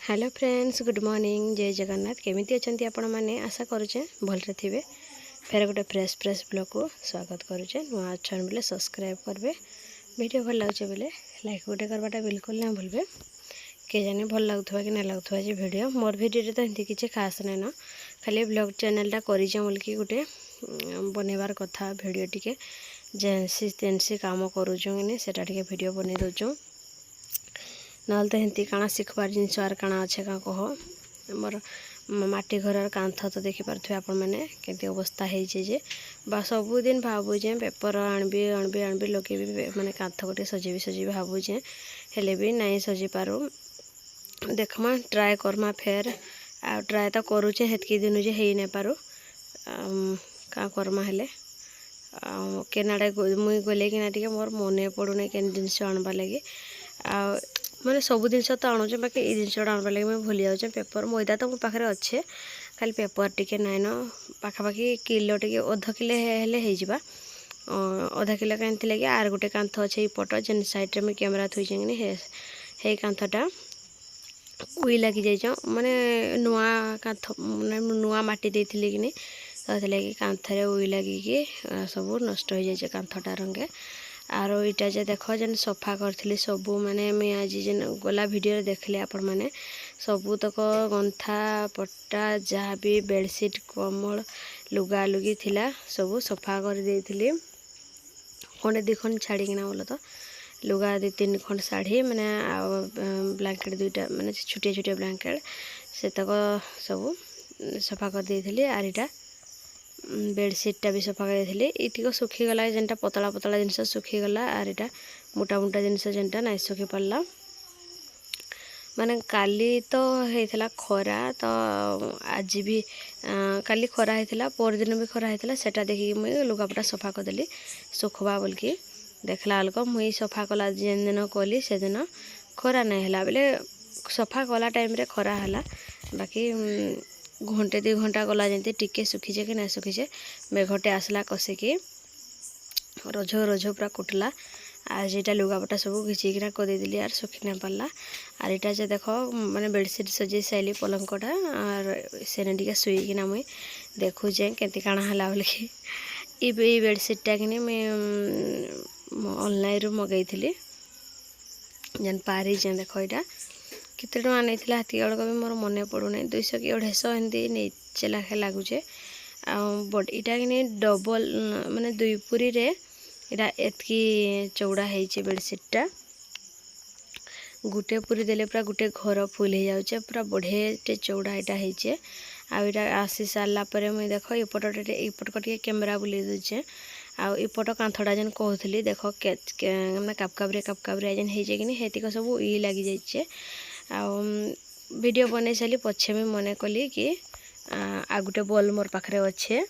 Hello friends, good morning, जय जगन्नाथ। केमिति अछंती आपण माने? आशा करूचे भलरे थिबे। फेर गोटे फ्रेश ब्लॉग को स्वागत करूचे। नुआ अच्छन बोले सब्सक्राइब करबे। वीडियो भल लागुचे बोले लाइक गोटे करवाटा बिल्कुल ना भूलबे। के जाने भल लागुथवा कि ना लागुथवा जे वीडियो मोर वीडियो तो एंती किछि खास नै न, खाली ब्लॉग चैनलटा करिचे बोलकी गोटे बनेबार कथा वीडियो टिके जेनसी तेनसी काम करूछु ने सेटा टिके वीडियो बने दोछु। नल तो हेंती काଣା शिखबार जिनस आर काଣା अच्छे का कह मोर माटी घर कांथ तो देखी पारे आपण मैंने केंती अवस्था जे बा सबुदिन भावुचे पेपर आणबी लगे माने कांथ गोटे सजेबी भावुचे हेले भी नहीं सजी पारू। देखमा ट्राए करमा फेर आ ट्राए तो करूचे हेतकी दिन जे हेई नै पारू का करमा हेले केनाडे मुई गले कि टिके मोर मने पड़ूने केन जिनस आणबा लगे आ मैंने सब जिनस तो आणुचे बाकी ये जिनसटा आणबार लगे मुझे भूली जाऊँ। पेपर मैदा तो मो पाखे अच्छे खाली पेपर टिके नाइन पाखापाखि किलो टिके अध किलो हेले हो अधा किलो कहीं लगे आर गोटे कांथ अच्छे पट जेन साइड में कैमेरा थोड़ी हे कांथटा उई लगी जाइए माने नुआ कांथ माने नुआ माटी देती कि लगे कांथरे उई लगिकी सब नष्ट हो जाए कांथटा रंगे। आरो इटा जे देख जेन सफा करी सबू माने मैं आज जेन गला वीडियो देखले आपण माने सबू तक गंथा पट्टा जहाँ भी बेडसीट कम्बल लुगा लुगी थिला सबू सफा कर देइथिली। खंडे दी खंड छाड़ीकिना बोल तो लुगा 2-3 खंड साड़ी मैंने ब्लैंकेट 2टा मैंने छोटिया छोटिया ब्लैंकेट से तक सबू सफा कर देइथिली। आर इटा बेडसीटा भी सफा कर इतिक सुखीगला जेनटा पतला पतला जिनस सुखीगला आर इटा मोटा मोटा जिनस जेनटा नहीं सुखी पारला। माने काली तो होता खरा तो आज भी काली खरा होता पर दिन भी खरा होता सेटा देखिए मुझे लुगापटा सफा करदेली सुखबा बोलकी देखला बेलक मुई सफा कला जेन दिन कली से दिन खरा नहीं है बोले सफा कला टाइम रे खरा है बाकी घंटे 2 घंटा गला जमी टिके सुखीचे कि नहीं सुखीचे मेघटे आसला कसिकी रझ पूरा कुटला आज यहाँ लुगापटा सब घिचिकिना करदेली आर सुखी नहीं पारला। आर इटा जे देख माने बेडसीट सजे साइली पलंकटा आर सेने टिके शुईकिना मुई देखुचे केती काଣା है बोलिकी ये बेडसीटा कि ऑनलाइन रू मगई जेन पारी जे देख यहाँ केते टଙ୍କା नहीं हाथी बड़क भी मोर मन पड़ूना 200 कि 250 एमती नीचे लाखे लगुचे बट इटा कि डबल माने 2 पुरी रे इटा एतकी चौड़ा है बेडसीटा गुटे पुरी देले पूरा गुटे घर फुल हो जाऊे पूरा बढ़े चौड़ा यहाँ आईटा आसी सारा पर मुझे देख इपट को कैमेरा बुले दूचे आईपट कांथटा जेन कहूली देख मैंने कापकाबरिया जेन होतीक सब ई लगी जाइए वीडियो बन सारी पछे भी मन कली कि आ गोटे बॉल मोर पाखे अच्छे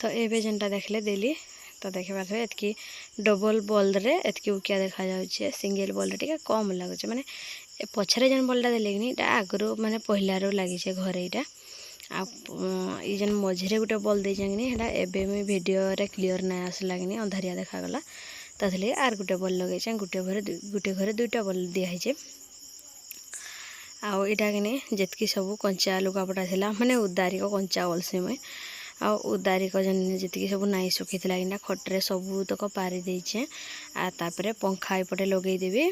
तो एबे जेनटा देखले देली तो देखा एतकी डबल बॉल रे एतकी उकिया देखा जाउछे सिंगल बॉल रे टिके कम लगुचे माने पछरे जेन बॉलटा देले कि आगु माने पहिलारू लगी घर यहाँ ये जेन मझे गोटे बॉल देना एबे मुझे वीडियो रे क्लीयर ना आसला कि अंधारिया देखागला तो आर गोटे बॉल लगे गुटे घरे 2टा बॉल दिखाई आईटा कि जितकी सब कंचा लुगापटा थिला माने उदारिक कंचा बोलसी मुई उदारिक जेन जी सब नाई सुखी कि खटरे सबू तक पारी देचे आपर पंखा एपटे लगेदेवी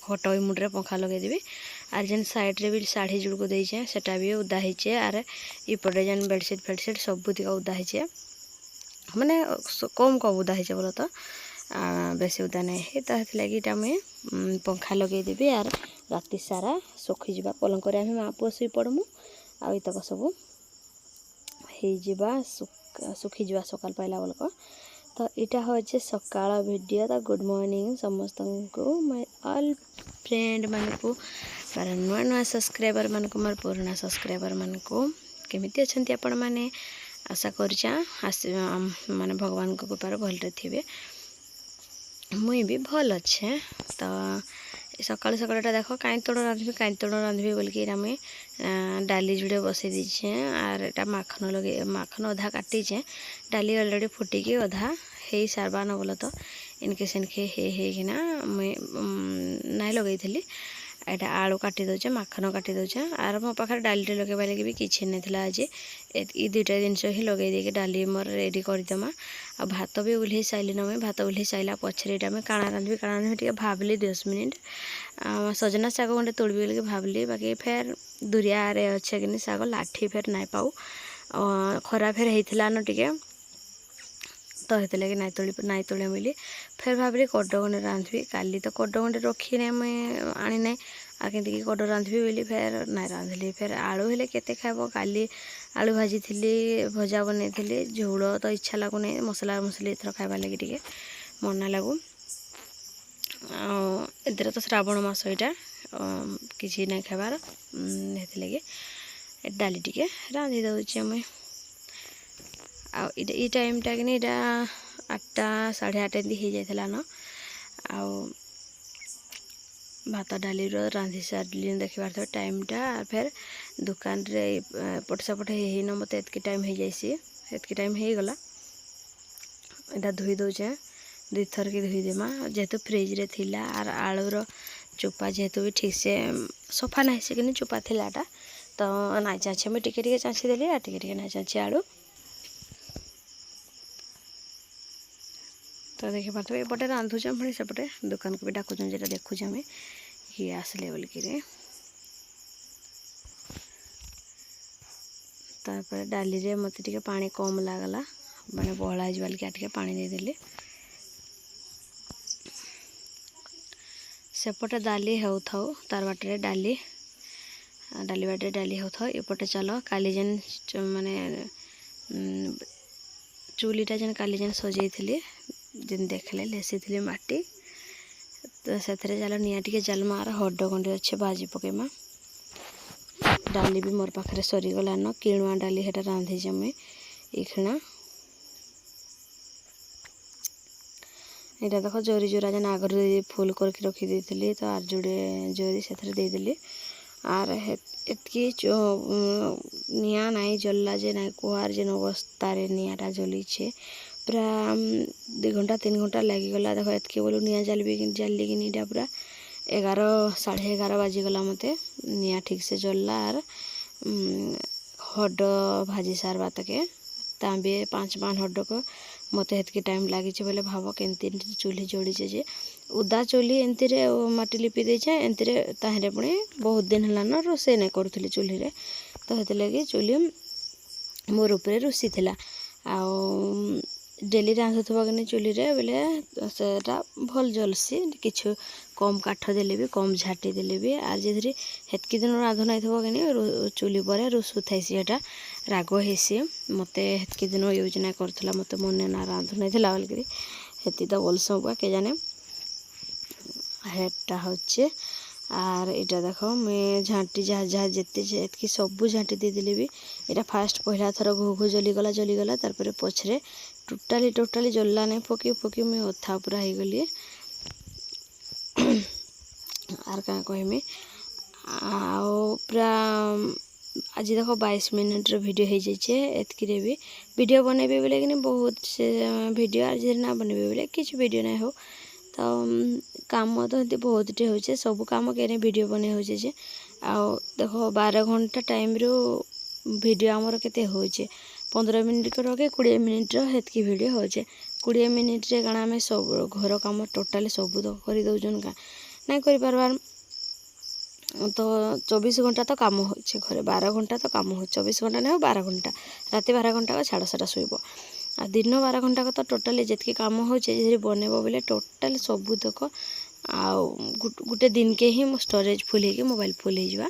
खट मुड्रे पंखा लगेदेवी आर जेन साइड रे भी साड़ी जुड़को देचे सेटा भी उदा होचे आर इपटे जेन बेडसीट फेडसीट सबू तक उदा होचे माने कम उदा होचे बोल तो बेसी उदा नहीं तो लगी मुझे पंखा लगेदेवी आर राति सारा सुखी जा पलंक माँ पुआ शुई पड़मु आतक सब सुखी जा सकाल पाइला बोलक तो यहाँ हूँ सकाल वीडियो तो गुड मॉर्निंग समस्त को मैं ऑल फ्रेंड मान को मार नुआ नुआ सब्सक्राइबर मान को मार पुराना सब्सक्राइबर मान को केमिति अछंती आपण माने आशा करूचा माने भगवान को कृपार भलरे थिबे मुई भी भल अच्छे। तो सकाल सकालटा देख कहीं तोड़ रांधबी बोलिकी मुई डाली जुड़े बसई दीचे आर एटा माखन लगे माखन अधा काटीचे डाली अलरेडी फुटिकी अधा हे सारबा न बोल तो इनके सेनके हे किना मुई नाई लगेली एटा आलू काटी दौचे माखन काटी दौचे आर मो पाखे डाली लगेबा लगे भी किसी नहीं आज ये दुईटा जिनस ही लगे देके डाली मोर रेडी करदेमा आ भात भी ओल्हे साइलिन मुई भात ओल्हे साइला पछरे आम काଣା रांधि टे भाविली 10 मिनिट सजना शाग गंडे तोड़बी बोलिक भाविली बाकी फेर दुरिया अच्छे कि शाग लाठी फेर नाई पाऊ खरा फेर होता न टे तो हेते लगे नाई तोड़े बोली फेर भाविली कड गंडे रांधबी काली तो कड गंडे रखी ना मुई आनी ना आ कि कड रांधबी बोली फेर नाई रांधली फेर आलू हेले केते खाइबो काली आलू भाजी थी भजा बनई थी झोल तो इच्छा लगुना मसला मसली एथर खाइबा लगे टे मना लगू एथर तो श्रावण मास यहाँ किसी ना खाइबार हेती लगे डाली टे रांधि दौचे मुई आई टाइमटा कि 8टा 8:30 एमती हो जाता न आउ भात डाली रांधि सारे देखिबार थो टाइमटा फेर दुकान रे पट सेपट हो मत एतकी टाइम हो जाइसी एतकी टाइम हो गला एटा धोई दौचे 2 थर की धोईदेमा जेहेतु फ्रिज रे थिला आर आलूर चोपा जेहेतु भी ठीक से सफा ना से कि चोपा थिलाटा तो नाई चाचे मुझे टिके चाची देली आ टिके नाई चाची आलू तो देखी पार्थे एपटे रांधुचे पुणी सेपटे दुकान को भी डाकुचन जेटा देखुचे आम किए आसले बोलिक तापर डाली रे मत टिके पानी कम लागला माने बहला बोलिक टिके पानी देदेली सेपटे डाली हो थाउ तार बाटे डाली बाटे डाली हो थाउ एपटे चलो काली जेन माने चूलीटा जेन काली जेन सजई थी जेन देखले लेसी थी माटी तो से चलो निया टिके जालमा आर हड गंडे अच्छे भाजी पकेमा डाली भी मोर पाखे सरीगला न किणुआ डाली हेटा रांधिचे मुई इखिणा यहाँ देख जरी जोरा जेन आगर फुल करके रखी देती तो आर जोड़े जरी से देदेली आर एतकी निया नाई जल्ला जे नाई कुआर जेन अवस्था नियाटा जलीचे पूरा 2 घंटा 3 घंटा लगिगला देख एतकी बोलू निया जाली कि पूरा 11 11:30 बाजिगला मत निया ठीक से जल्ला आर हड भाजी सार बातके तांबे 5 हड को मत हेतकी टाइम लगी बोले भाव केमती चूल्ही जोड़ीचे जे उदा चूल्ही एमती माटी लिपि देचे एमती ताहरे पुणी बहुत दिन है रोसे नहीं करूली चूल्ही रे तो हेते लगे चूल्ही मोर उपरे रुसी थिला आ डेली रांधुथबा कि चूल्ही रे बोले सेटा भल जलसी किछु कम काठ देले भी कम झाटी देले भी आर जे हेतकी दिन रांधु नाई थबो कि चूल्ही पर रुसु थाइसी एटा राग हेसी मते हेतकी दिन यूज ना करथला मते मने ना रांधु नाई थिला बोल करी हेती तो बोल सबा के जाने हेटा होचे आर इटा देखो मैं झाँटी जहाँ जहाँ जेते एतकी सबू झाँटी देदेली भी यहाँ फास्ट पहला थर घू घू जलीगला तार पछरे टोटाली जल्ला नहीं पकी पकी मुझे अथा पूरा हो गली आर क्या कहमी पूरा आज देख 22 मिनट वीडियो हो जाइए एतकी भी वीडियो बनैबे बोले कि बहुत से वीडियो आज ना बनैबे बोले किसी वीडियो नहीं हो तो काम तो ये बहुत टे हो सब कम के वीडियो बने हो देख 12 घंटा टाइम रू वीडियो आमर केते हो 15 मिनिट रखे 20 मिनिट हेतकी वीडियो हो 20 मिनिट रे काना आम सब घर काम टोटाली सब तो कर दौन का नहीं कर पार्बार तो 24 घंटा तो काम हो घरे 12 घंटा तो काम हो 24 घंटा नहीं 12 घंटा राति 12 घंटा का छाड़ सारा शुब आ दिन 12 घंटा का तो टोटाली जितकी काम हो बनब बोले टोटाली सबूतक आ गोटे दिन के ही स्टोरेज फुल हो मोबाइल फुल हो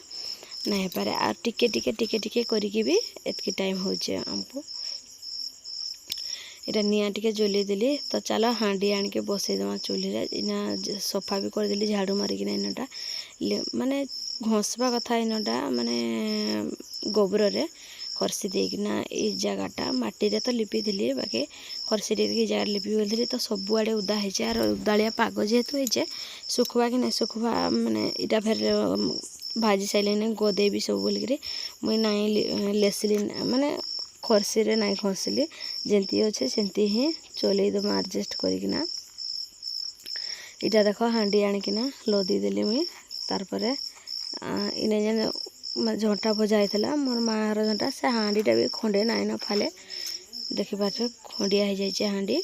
नहीं पारे आ टिके टिके टिके टिके करके भी एतकी टाइम होमको इटा निया टिके जली देली तो चलो हाँडी आणके बसईदेमा चूल्ही इना सफा भी करदेली झाड़ू मारिकिना इनटा माने घसवा कथा इनटा माने गोबर रे खरसी देकिना ये जगहटा माटी रे तो लिपी थी बाकी खरसी दे जगह लिपि बोली तो सबुआड़े उदा है और उदाड़िया पाग जेहेतु है सुखवा कि नहीं सुखवा माने इटा फिर भाजी सारे गदे भी सब बोलिक मुई नाई लेसली माने खरसी रे नाई खसली जंती अच्छे सेमती ही चलईदमा आडजस्ट करना इटा देख हांडी आनिकिना लदी देली मुई तार परे इने जेन झंटा भजा होता मोर मार झंटा से हांडीटा भी खंडे नाइन फाले देखिपारे खंडिया हो जाए हांडी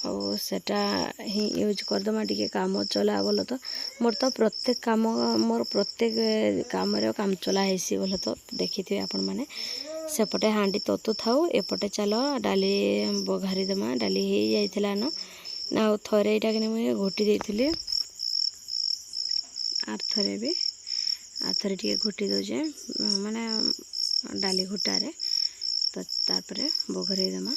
और सेटा ही यूज करदमा टिके काम चला बोल तो मोर तो प्रत्येक काम मोर प्रत्येक काम काम चला हेसी बोल तो देखी थे आपण मैंने सेपटे हांडी ततु थाऊ एपटे चल डाली बघारी देमा डाली हो जाइला न आ थरे इटा कि मुझे घोटी देती आर थरे भी आर थरे टे घोटी दौचे माने डाली घुटारे तो तार बघारी देमा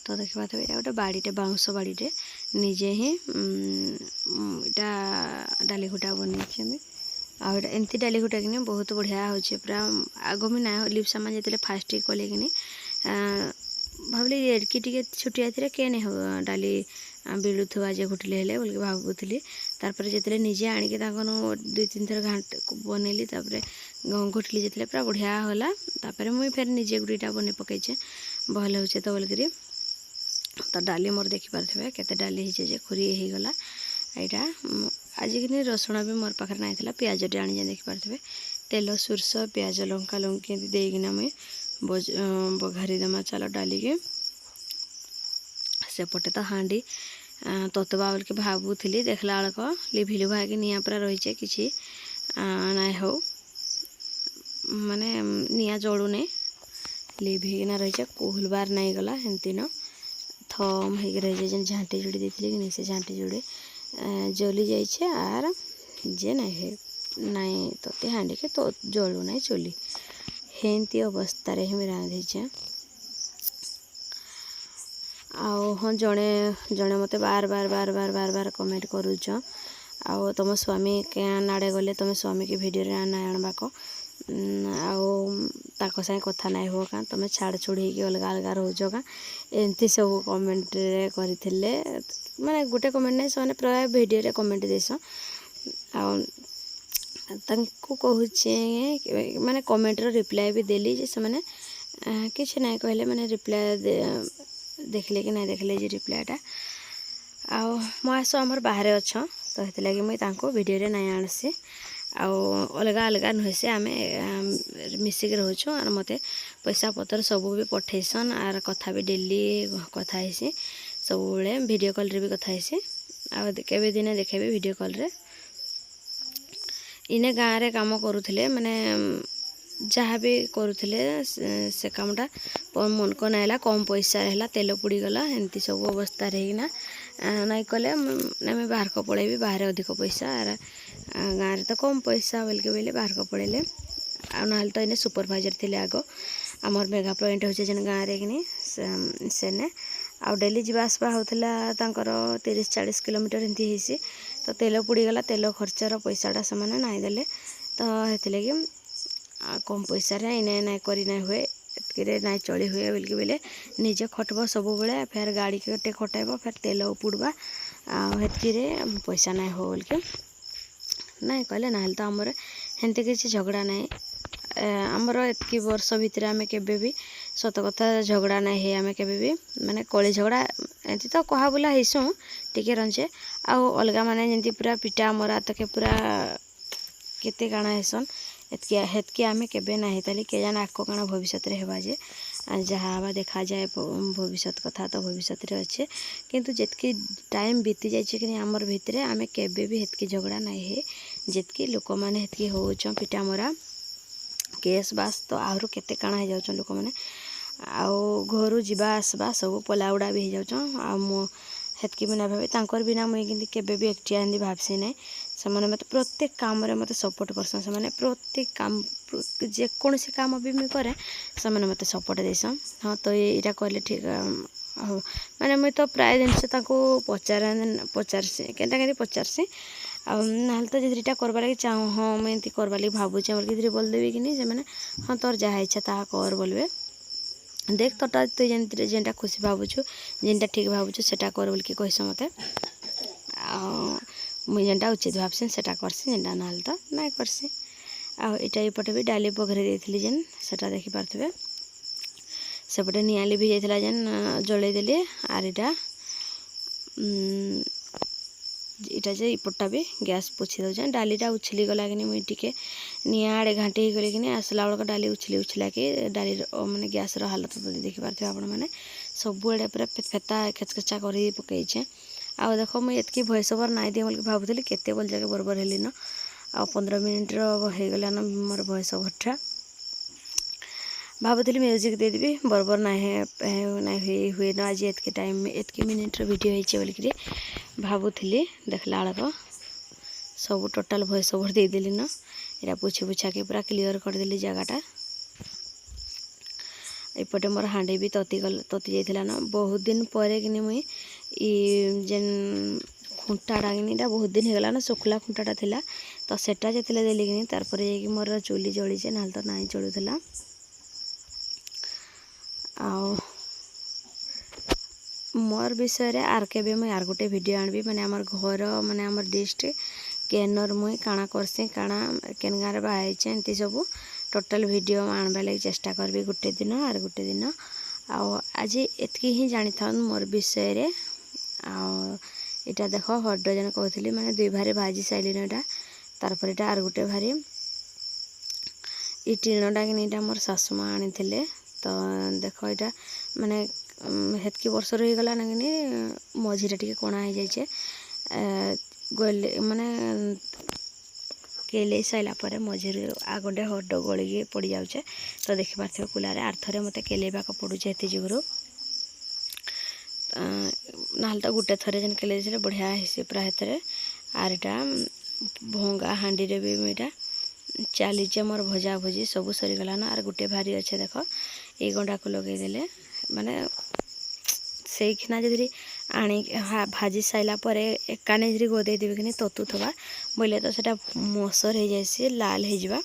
तो देखा तो यहाँ गोटे बाड़ीटे बाउंश बाड़ीटे निजे ही इटा डाली घुटा बनी आम एमती डाली घुटा कि बहुत बढ़िया हो पूरा आग भी ना लिप सामान जो फास्ट कले कि भाविली एडकी टे छुटिया थी के नहीं हो डाली बिड़ुवा जे घुटले हेले बोल भावुली तार जो निजे आणिकी 2-3 थर घाट बनैली घुटली जो पूरा बढ़िया होला तापर मुई फिर निजे गुड़ीटा बन पकईचे भल हो तो बोलकर तो डाली मोर देखी पारे केते डाली जे खुरी हो गला यहाँ आज कि रसुण भी मोर पाखे ना पियाज टे आनी देखी पारे तेल सोरष पियाज लंका लंकी देकिना मुई बघारी देमा चल डाली के सेपटे तो हांडी ततवा बोल के भावुली देखला बेलक लिभि लुभा कि निआ पूरा रही कि ना हो माने निआ जलू नहीं लिभिना रही कोहल बार नहीं गला हेमती न थम हो रही है झाँटी जोड़ी देती कि से झाँटी जोड़ी जली जाइए आर जे नहीं नाई तो हांडी के तो जलू ना चुली हेमती अवस्था ही मैं रांधीचे आउ हाँ जड़े जड़े मत बार बार बार बार बार बार कमेंट करुच आउ तुम स्वामी क्या आड़े गले तुम स्वामी की वीडियो ना आणबाक आको सागे कथा ना हो क्या तुम छाड़ छुड़ हो अलग अलग रोज क्या एमती सब कमेंट करते माने गोटे कमेंट नहीं से प्राय वीडियो कमेंट देस कहूचे माने कमेंट रिप्लाई भी देली जे से माने किसी ना कहले माने रिप्लाई देखले कि नहीं देखले जे रिप्लाईटा आस आमर बाहर अच्छ तो ये लगे मुझे वीडियो नहीं आनसी अलग अलग नुहे से आम मिसिक रोचु और मत पैसा पतर सब भी पठेसन आर कथा भी डेली कथा हेसी सब बेले वीडियो कॉल रे भी कथा हेसी आबे दिने देखेबी वीडियो कॉल रे इने गाँव रे काम करुले माने जहाँ भी करुले से कामटा मन को नाला कम पैसा है तेल पुड़ी गला एमती सब अवस्था रहीना नाई कले आम बाहर को पड़ेबी बाहर अधिक पैसा आर गाँव तो कम पैसा बोलिके बोले बाहर को पड़ेले ना तो इन्हें सुपरभाइजर थे आग आमर मेगा पॉइंट हो गाँव रे कि सेने आ डेली जावासवा होता 30-40 किलोमीटर एमती होसी तो तेल पुड़ीगला तेल खर्चर पैसाटा से नाई देले तो ये लगे कम पैसा इने नाई करी ना हुए एतके नाई चली हुए बोलिके बोले निजे खटब सब बेले फिर गाड़ी के खटाइब फिर तेल पुड़वा आतकी पैसा ना हो बोलिके नाई कहले ना तो आमर हेमती किसी झगड़ा ना आमर एतकी वर्ष भितर आम के भी सत कथा झगड़ा ना है आम के भी माने कली झगड़ा एमती तो कहा बुला हेसु टिके रंचे आउ अलग माने जंती पूरा पिटा मरा तक पूरा केते काଣା हेसन हेतकी आम के ना हेताली के जाने आको काଣା भविष्य रे हेबा जे जहाँ हवा देखा जाए भविष्य कथा तो भविष्य रे अच्छे किंतु जितकी टाइम बीती जाइए कि आमर भितर आम के भी हेतकी झगड़ा ना है जितकी लोक मैंने हेतकी होचन पिटा मरा केस बास तो आहर केते काଣା हो जाउछन लोक मैंने आउ घर जावा आसवा सब पला उड़ा भी हो जाउछन आ मो हेतकी भी ना भावे तांकर बिना मुई किंतु केबे भी एकटिया हिंदी भावसी ना से मत प्रत्येक काम रे मत सपोर्ट करसन से माने प्रत्येक काम जेकोसी काम भी मुई करे से मत सपोर्ट देसन हाँ तो यहाँ कहले ठीक माने मुई तो प्राय जिनस पचारसी केनता पचारसी ना तो जिटा करवा लगे चाहूँ हाँ मुझे करवा लगे भावुचे बोल बोलदेवी कि नहीं से हाँ तोर जहाँ इच्छा ता कर बोलबे देख तोटा तु जेनटा खुशी भावुचु जेनटा ठीक भावुचु सेटा कर बोल के कहस मत मुझे जेनटा उचित भावसी सेटा करसी जेनटा ना तो ना करसी आटा एपटे भी डाली पघारी देती जेन सेटा देखी पारे सेपटे निआ लिभि जाइला जेन जलई देली आर इटा जे इपटा भी गैस पोछी दौचे डालीटा उछली गला कि मुई टिके निआ आड़े घाटी हो गली कि आसला बेलक डाली उछली उछला कि डाली माने गैस हालत देखी पारे आपण मैंने सबुआड़े पूरा फेता खेचखेचा कर पकईचे आ देख मुझे एतकी भॉइस ओवर नाई दिए बोल भावुली केते बोल जाके बरबर हेली न आ 15 मिनिट होगला न मोर भॉइस ओवरटा भावुली म्यूजिक देदेवी बरबर ना हुए न आज एतकी टाइम एतकी मिनिट्र वीडियो होइचे बोलिकी भावुली देखला बेलक सब टोटाल भॉइस ओवर देदेली न इरा पुछी पुछा के पूरा क्लीयर करदेली जगटा एपटे मोर हांडी भी तती जाइला न बहुत दिन पर कि मुई जेन खुंटाटा कि बहुत दिन होगला न सुखला खुंटाटा थिला तो सेटा जेतले देली कि तार जाकि मोर चुली जलीचे ना तो नाई जलूला मोर विषय आर के मुई आर गोटे वीडियो आनबी माने आमर घर माने आमर डिस्ट्रिक्ट केनर मुई काଣା करसी काଣା केन गाँव बाहाइचे एमती सब टोटाल वीडियो आनबा लगी चेष्टा करबी गोटे दिन आर गोटे दिन आज एतकी ही जानी था मोर विषय रे इटा देख हड्ड जन कहती माने दुई भारी भाजी साइलिन एटा तारपर एटा आर गोटे भारी टीणटा कि मोर सासुमा आनी तो देख यहाँ माने हेतकी वर्ष रहीगला ना कि मझीरे टिके कणा हो जाइए गले माने केले साइला पर मझीरे आगंडे हड्ड गलिकी पड़ जाऊे तो देखिपार कुलारे आर थे मत केलेबाक पड़ुचे हेती जुगुरु ना तो गोटे थरे जेन केले बढ़िया हेसी पूरा हेतरे आर इटा भंगा हांडी रे भी इटा चलीचे मोर भजा भुजी सब सरीगला ना आर गोटे भारी अच्छे देख ये गंडा को लगेदेले माने से खिना जदि आनी भाजी साइला पर एकाने जदि गदे देबे कि ततुथवा बोले तो सेटा मसर हो जाए लाल हो जावा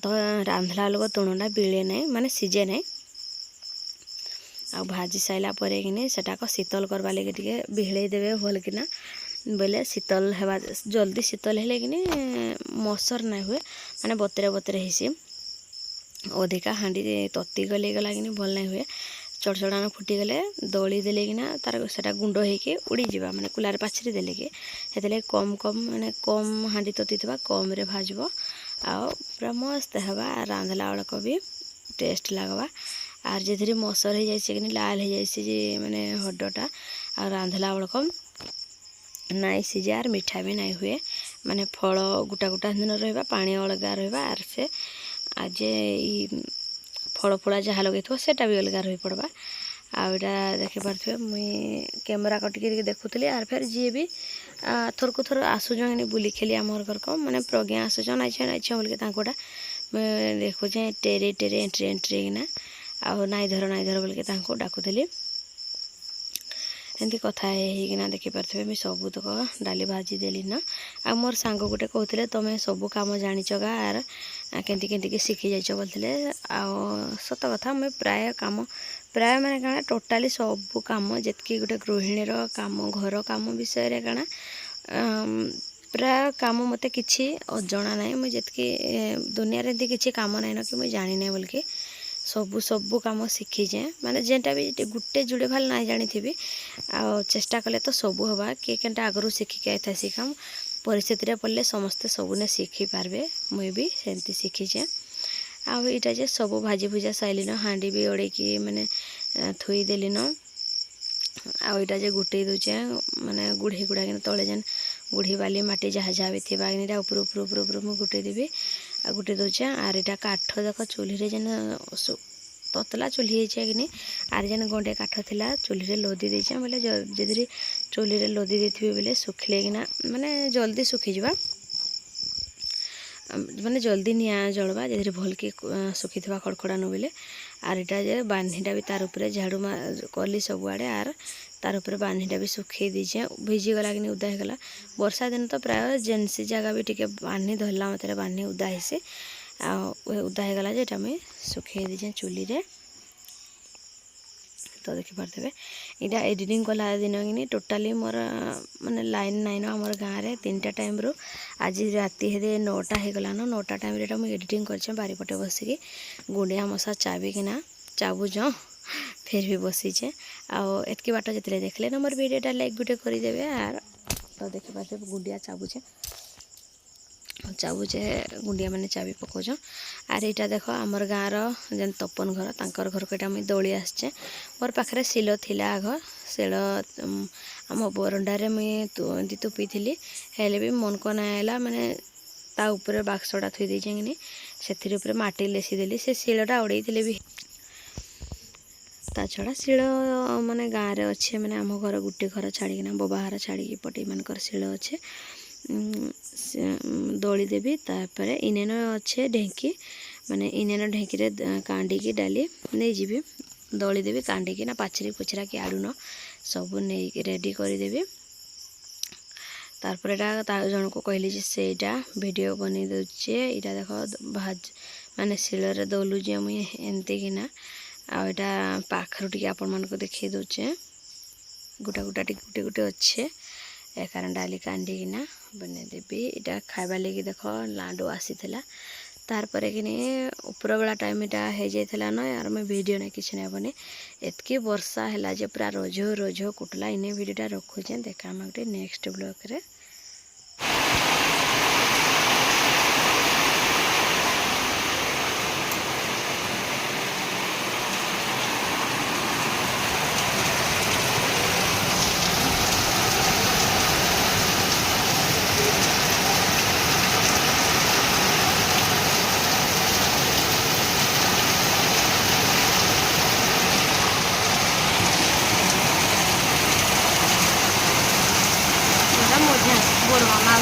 तो रांधला लोग तुणटा बिले नहीं माने सीजे नहीं आ भाजी साइला पर कि सेटा शीतल करवा लगे टिके बिहड़े देवे भल किना बोले शीतल हेबा जल्दी शीतल हेले कि मसर ना हुए माने बतरे बतरे हेसी अधिका हांडी तती गले गला कि भल ना हुए चढ़चढ़ान फुटीगले दली देले कि तार सेटा गुंड होके उड़ी जावा माने कुलार पाछरी देले कि हेतले कम कम माने कम हांडी तती थवा कम रे भाजबो आ पूरा मस्त हेबा रांधला बेलक भी टेस्ट लगवा आर जे मसर हो जाए कि लाल हो जाए माने हड्डटा आ रांधला बेलक नाई सीजे आर मीठा भी नाई हुए माने फल गुटा गुटा दिन रहा पानी अलगा रहा आर से आज फल फुला जहाँ लगे सेटा भी अलगा रही पड़वा आटा देखिपे मुई कैमेरा कटिक देखुली आर फिर जी भी थर को थर आसुचन बुली खेली आम घर को माने प्रज्ञा आसुचन आइछे बोलिके देखुचे टेरे टेरे एंट्री एंट्री किना आ नाई धर बोलिके डाकुली एमती कथा होना देखिपारे मुझे सबूतक डाली भाजी देली न आ मोर सांग गोटे कहते तुम्हें सब कम जाच गा आर केंती केंती शिखी जाइच बोलते आ सत कथा मुझे प्राय कम प्राय माने काना टोटाली सब कम जितकी गोटे गृहिणी काम घर काम विषय काना प्राय कम मत कि अजଣା ना मुझे दुनिया रे किसी कम ना कि मुझे जानी ना बोलिकी सबू कम शिखीचे माने जेनटा भी गुटे जुड़े भाल ना जानी थी आ चेष्टा कले तो सबू हवा किए केनटा आगरू शिखिक आए सी काम परिस्थिति पड़े समस्ते सबुने शिखी पार्बे मुई भी सेमती शिखीचे आईटा जे सब भाजी भुजा साइलिन हांडी भी ओड़ेकी माने थुई देलिन आईटा जे गुटे दूचे माने गुढ़ी गुड़ा कि तले जेन गुढ़ी बाली माटी जहाँ जहाँ भी थी बागनीटा उपर उपर उपर उपर मुझे गुटे देवी आ गुटे दूचे आर इटा काठ देख चूल्ही जेन ततला चूल्ही कि आर जेन गंडे काठ थिला चूल्ही रे लदी देचे बोले जदि चूल्ही रे लदी देथिबे बोले सुखिले किना माने जल्दी सुखी जावा माने जल्दी निया जलवा जदि भल के सुखी थवा खड़खड़ा न बोले आर इटा जे बान्हीटा भी तार उपरे झाड़ू कली सबुआड़े आर तार उपरे बान्हीटा भी सुखी दीचे भिजी गला कि उदा होगला वर्षा दिन तो प्राय जेनसी जगह भी टिके बान्ही धरला मतलब बान्ही उदा हेसी उदा होगला जे मुझे सुखी दीचे चूली रे तो देखिपे यहाँ एडिटिंग कला दिन कि टोटाली मोर माने लाइन नाइन आम गाँव में 3टा टाइम रू आज राति हे 9टा हो गलान 9टा टाइम मुझे एडिटिंग कर बारीपटे बसिकी गुंडिया मशा चाबिकिना चाबुच फिर भी बसीचे आतकी बाट जिते देखले ना मोर वीडियोटा लाइक गुटे करदे आर तो देखिपे गुंडिया चाबुचे गुंडिया मैंने चाबी पकाउछ आर यहाँ देख आमर गाँव जेन तपन घर तांकर घर को मुझे दौड़ी आसचे मोर पाखे शिल थिला आग शिल आम बरंडारे मुझे तुपी थी हेले भी मन को ना माने ता ऊपर बाक्सटा थी देनी से माटी लेसी देली से शिलटा उड़े भी ता छड़ा शिल माने गाँव में अच्छे माने आम घर गुटे घर छाड़ीना बाबाहार छाड़ी पटे मानकर शिल अच्छे दली देवी तापर इनेन अच्छे ढेंकी माने इनेन ढेंकी रे कांडी डाली नहीं जी दली देवी कांडी ना पाचरी पुचरा कि आड़ुन सब नहीं रेडी करदेवी तारपर जन को कहली सेटा वीडियो बनी दूचे यहाँ देख भाज माने शिल दलुचे मुई एमती किना आटा पाखर टी आपण मान को देखी दूचे गोटा गोटा गुटे गुटे अच्छे कारण डाली कांडिकिना बने देवी इटा खाइबा लगी देख लाडू आसी तारपर कि ऊपर बेला टाइम इटा हो जाता न यार मैं वीडियो ना किसी नहीं बने एतकी वर्षा है जे पूरा रोजो रोजो कुटला इने वीडियोटा रखुचे देखा गोटे नेक्स्ट ब्लॉग रे। बोर मामा